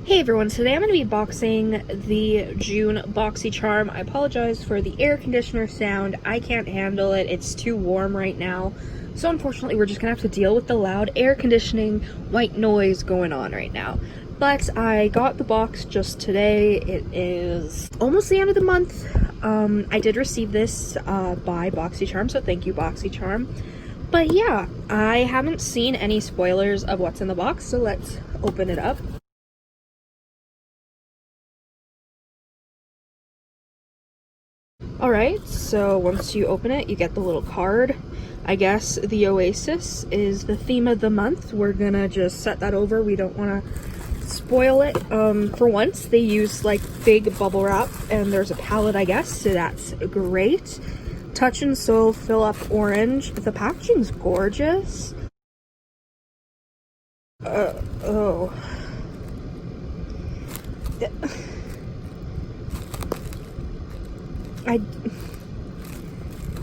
Hey everyone, today I'm going to be boxing the June Boxycharm. I apologize for the air conditioner sound. I can't handle it. It's too warm right now. So unfortunately, we're just going to have to deal with the loud air conditioning white noise going on right now. But I got the box just today. It is almost the end of the month. I did receive this by Boxycharm, so thank you, Boxycharm. But yeah, I haven't seen any spoilers of what's in the box, so let's open it up. Alright, so once you open it, you get the little card. I guess the Oasis is the theme of the month. We're gonna just set that over. We don't want to spoil it. For once, they use like big bubble wrap, and there's a palette, I guess, so that's great. Touch and Soul Fill Up Orange. The packaging's gorgeous. Oh.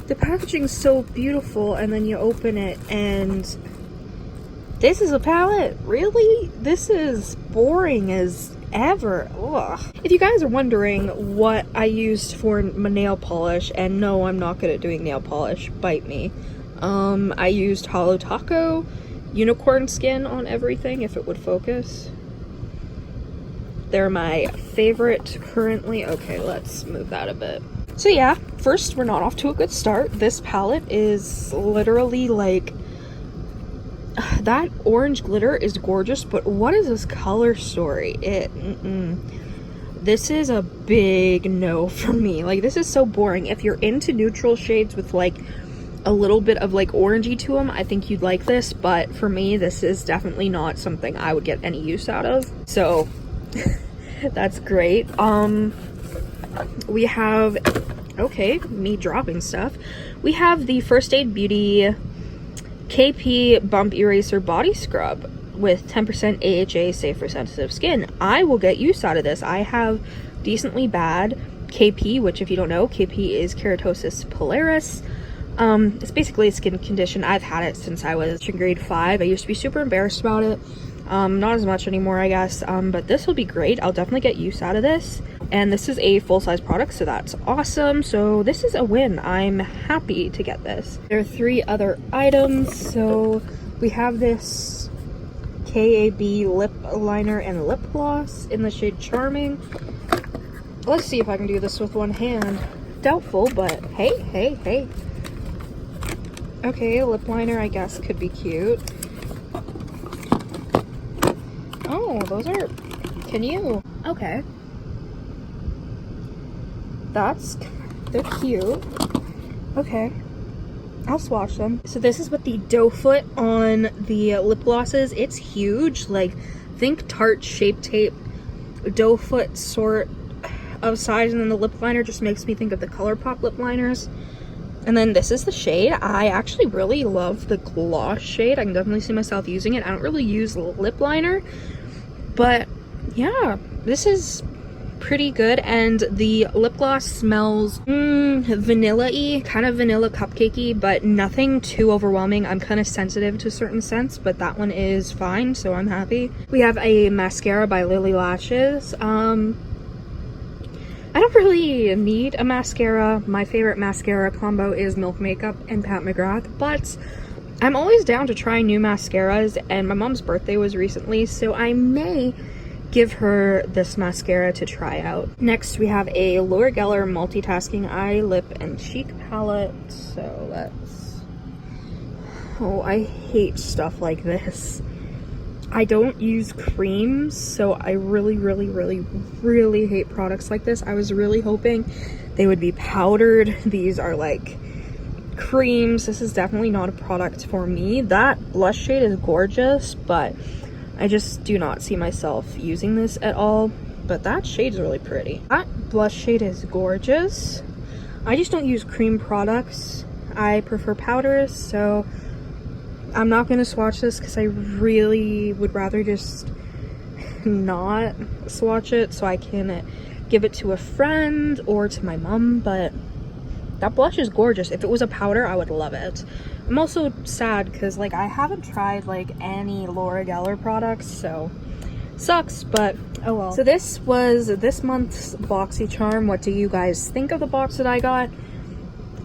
The packaging's so beautiful, and then you open it and this is a palette? Really? This is boring as ever. Ugh. If you guys are wondering what I used for my nail polish, and no, I'm not good at doing nail polish, bite me. I used Hollow Taco unicorn skin on everything, if it would focus. They're my favorite currently. Okay, let's move that a bit. So yeah, first, we're not off to a good start. This palette is literally like, that orange glitter is gorgeous, but what is this color story? This is a big no for me. Like, this is so boring. If you're into neutral shades with like a little bit of like orangey to them, I think you'd like this, but for me, this is definitely not something I would get any use out of. So that's great. We have, okay, me dropping stuff. We have the First Aid Beauty KP Bump Eraser Body Scrub with 10% AHA, safe for sensitive skin. I will get use out of this. I have decently bad KP, which if you don't know, KP is keratosis pilaris. It's basically a skin condition. I've had it since I was in grade 5. I used to be super embarrassed about it. Not as much anymore, I guess, but this will be great. I'll definitely get use out of this. And this is a full-size product, so that's awesome. So this is a win. I'm happy to get this. There are 3 other items. So we have this KAB lip liner and lip gloss in the shade Charming. Let's see if I can do this with one hand. Doubtful, but hey. Okay, lip liner, I guess, could be cute. Oh, those are, can you? Okay. They're cute. Okay. I'll swatch them. So this is what the doe foot on the lip gloss is. It's huge. Like, think Tarte Shape Tape doe foot sort of size, and then the lip liner just makes me think of the ColourPop lip liners. And then this is the shade. I actually really love the gloss shade. I can definitely see myself using it. I don't really use lip liner, but yeah, this is pretty good. And the lip gloss smells vanilla-y, kind of vanilla cupcakey, but nothing too overwhelming. I'm kind of sensitive to certain scents, but that one is fine, so I'm happy. We have a mascara by Lily Lashes. I don't really need a mascara. My favorite mascara combo is Milk Makeup and Pat McGrath, but I'm always down to try new mascaras, and my mom's birthday was recently, so I may give her this mascara to try out. Next, we have a Laura Geller Multitasking Eye, Lip, and Cheek Palette. So let's... Oh, I hate stuff like this. I don't use creams, so I really hate products like this. I was really hoping they would be powdered. These are like creams. This is definitely not a product for me. That blush shade is gorgeous, but I just do not see myself using this at all. But that shade is really pretty. That blush shade is gorgeous. I just don't use cream products. I prefer powders, so I'm not going to swatch this because I really would rather just not swatch it so I can give it to a friend or to my mom, but that blush is gorgeous. If it was a powder, I would love it. I'm also sad because like I haven't tried like any Laura Geller products, so Sucks, but oh well. So this was this month's Boxycharm. What do you guys think of the box that I got?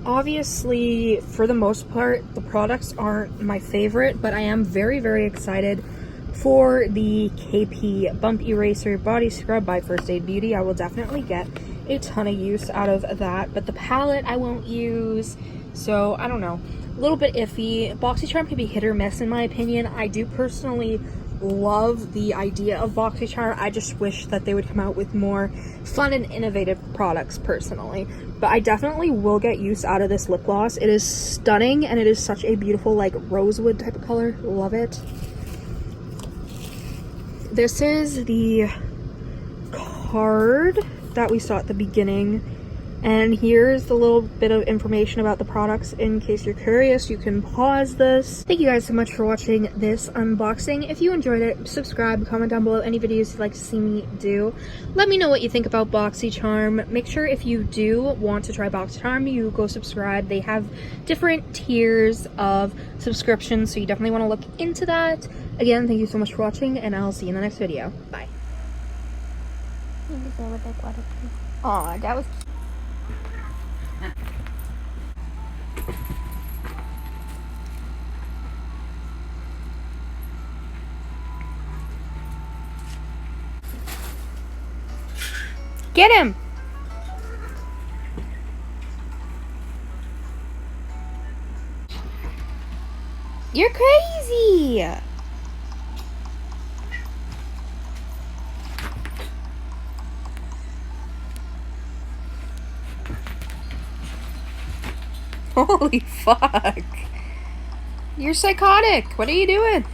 Obviously, for the most part, the products aren't my favorite, but I am very, very excited for the KP Bump Eraser Body Scrub by First Aid Beauty. I will definitely get a ton of use out of that, but the palette I won't use, so I don't know. A little bit iffy. Boxycharm can be hit or miss in my opinion. I do personally love the idea of Boxycharm. I just wish that they would come out with more fun and innovative products personally. But I definitely will get use out of this lip gloss. It is stunning and it is such a beautiful like rosewood type of color. Love it. This is the card that we saw at the beginning. And here's the little bit of information about the products in case you're curious. You can pause this. Thank you guys so much for watching this unboxing. If you enjoyed it, subscribe, comment down below any videos you'd like to see me do. Let me know what you think about Boxycharm. Make sure if you do want to try Boxycharm, you go subscribe. They have different tiers of subscriptions, so you definitely want to look into that. Again, thank you so much for watching, and I'll see you in the next video. Bye. Aw, that was cute. Get him! You're crazy! Holy fuck! You're psychotic! What are you doing?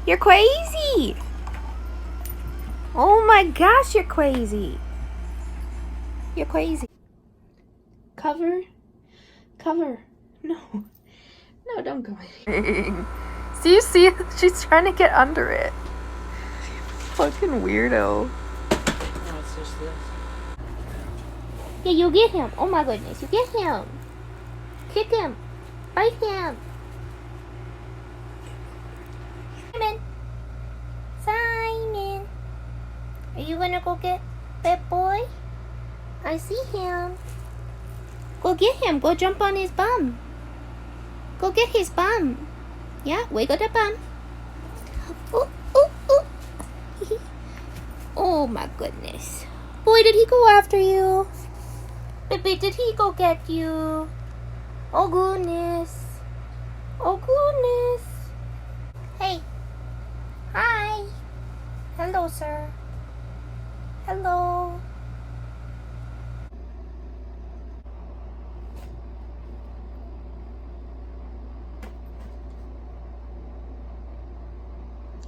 You're crazy! Oh my gosh, you're crazy! You're crazy. Cover? Cover. No. No, don't go in. So you see, she's trying to get under it. Fucking weirdo. No, it's just this. Yeah, you get him. Oh my goodness, you get him. Kick him. Bite him. Simon. Simon. Are you gonna go get that boy? I see him. Go get him. Go jump on his bum. Go get his bum. Yeah, wiggle the bum. Ooh, ooh, ooh. Oh my goodness. Boy, did he go after you? Baby, did he go get you? Oh goodness. Oh goodness. Hey. Hi. Hello, sir. Hello.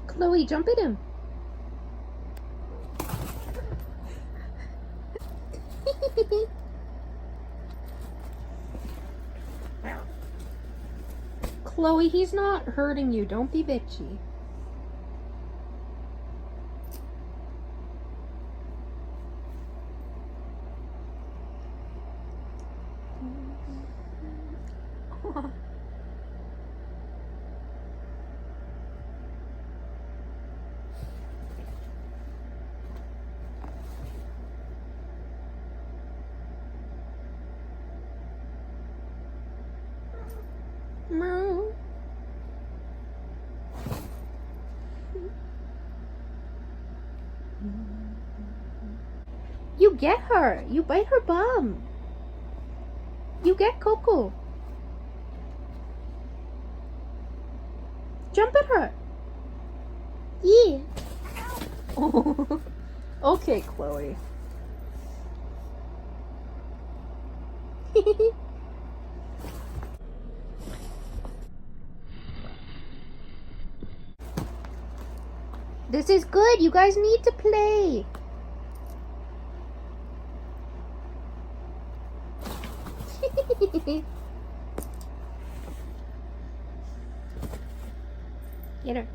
Chloe, jump at him. Chloe, he's not hurting you. Don't be bitchy. Meow. You get her. You bite her bum. You get Coco. Jump at her. Yeah. Oh. Okay, Chloe. This is good. You guys need to play. Get her.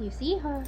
You see her.